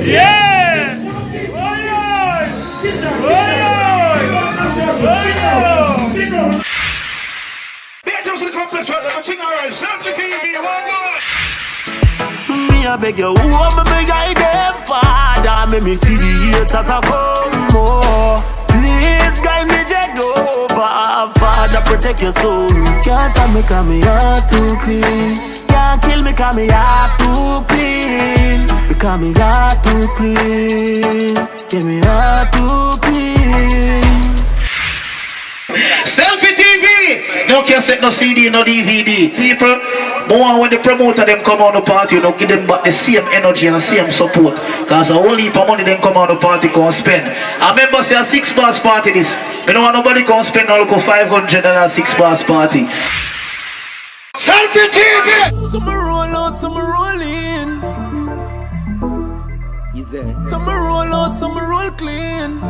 Yeah! Me I beg you, who am I beg I them Father, make me see the haters a come more. Please guide me Jehovah, Father protect your soul. Can't stop me 'cause me heart too clean. Can't kill me 'cause me heart too clean. Because me heart too clean. Yeah, me heart too clean. Selfie TV! No can set no CD, no DVD. People, more when the promoter them come on the party, you know, give them back the same energy and same support. Cause a whole heap of money them come on the party can spend. I remember say a 6 bars party this. Me know nobody can spend no look $500 6 bars party. Selfie TV! Some roll out, some roll in. Some roll out, some roll clean.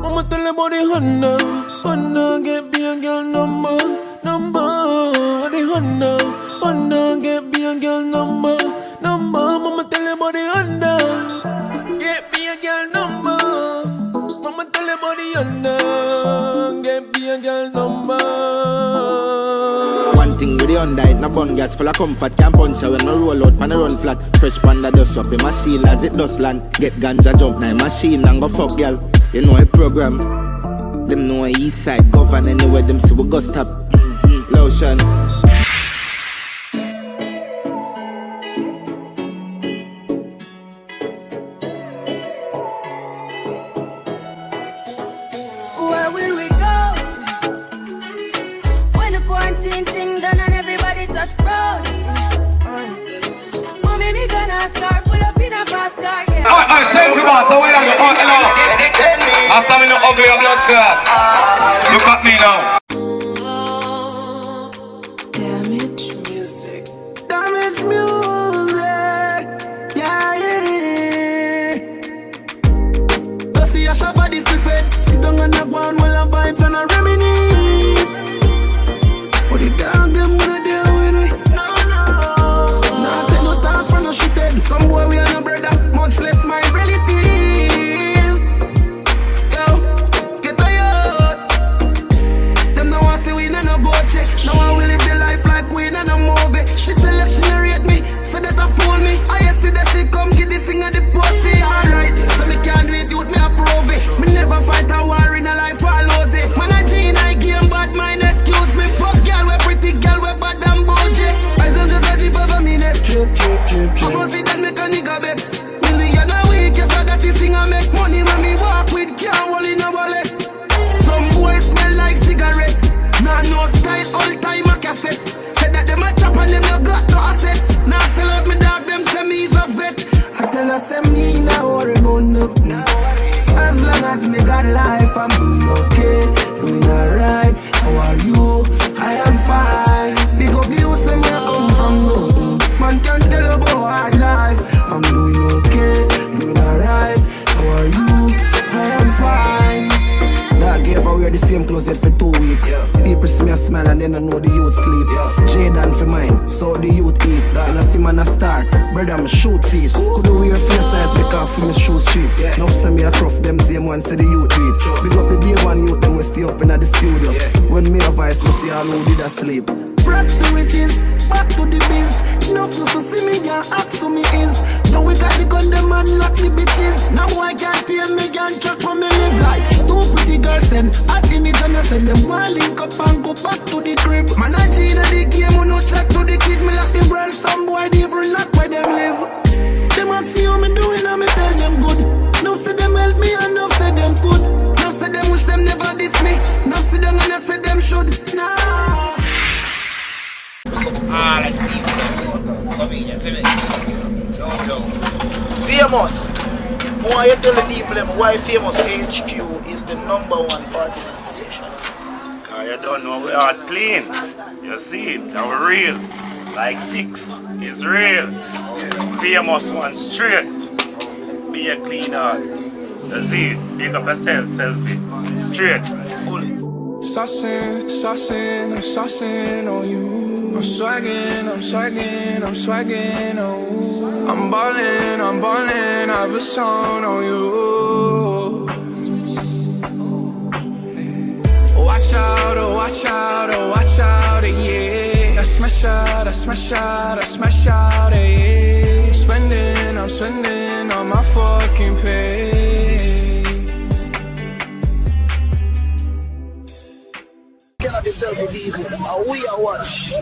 Mama tell about the Honda, get me a girl number. The Honda, get me a girl number. Mama tell about the Honda, get me a girl number. Mama tell about the Honda, get me a girl number. One thing with the Honda, it no bun gas full of comfort. Can't punch her when I roll out, man I run flat. Fresh panda dust up in machine as it dust land. Get ganja jump now machine and go fuck girl. You know a program. Them know a east side govern anywhere them see we go stop. Lotion. Where will we go? When the quarantine thing done and everybody touch road. Mommy, me gonna start pull up in a fast car, yeah. I say to us, so we are going hello. After me no ugly and blood clot. Look at me now. Damage music. Damage music. Yeah, yeah. Don't see a shop for this buffet. Sit down and have one while I vibes and I reminisce. What the dog them gonna do with me? No. Nah, take no talk for no shit then. Some boy we are no brother, much less my relative. Yo, get tired. Them now want say we no go check. Now I will live the life like we in a movie. She tell us she narrate me, so that I fool me. I see that she come get this thing at the pussy, alright. So me can't do it with me approve it. Me never fight a war in a life for lose it. Man a G in I game bad mind, excuse me. Fuck girl, we pretty girl, we bad and bougie. I some just a jeep over me neck. Trip. Come on see that make a nigga vex. Million a week, yes I that this thing I make money when me walk with can't hold in a wallet. Some boys smell like cigarette. Nah no style, all time a cassette. Said that them a chop and them no got no assets. Now sell out me dog, them say me is a vet. I tell her say me nah worry about nothing. As long as me got life, I'm doing okay, doing alright. How are you? I am fine. Big up you, say me I come from nothing. Man can't tell about hard life. I'm doing okay, doing alright. How are you? I am fine. That gave away the same clothes yet for 2 weeks. People see me a smile and then I know the youth sleep. Jaden for mine, so the youth eat. And I see man a star, brother I'm a shoot fees. Could do wear face size because for me shoes cheap. Enough send me a truff, them same ones say the youth read. Big up the day one youth, them we stay up in the studio. When me a voice, we see all who did a sleep. Brought to riches, back to the biz. Enough so see me can't ask who me is. Now we got the gun, them and lock the bitches. Now I can't tell me can't track for me live like. Two pretty girls and at image and I said them one link up and go back to the crib. Man I G in the game, who no chat to the kid. Me lock the world, some boy they even not where them live. Them ask me how me doing and me tell them good. Now say them help me and now say them good. Now say them wish them never diss me. Now say them and I say them should. Nah. Famous. Why you tell the people them why Famous HQ is the #1 party destination? Cause you don't know we are clean. You see it, now we're real. Like 6 is real. Famous one straight. Be a clean heart. You see it, pick up yourself, selfie. Straight, fully. Saucing on you. I'm swaggin', I'm swaggin', I'm swaggin', oh. I'm ballin', I have a song on you. Watch out, oh watch out, oh watch out, yeah. I smash out, I smash out, I smash out, yeah. I'm spending on my fucking pay. Yourself with even, and we are watch.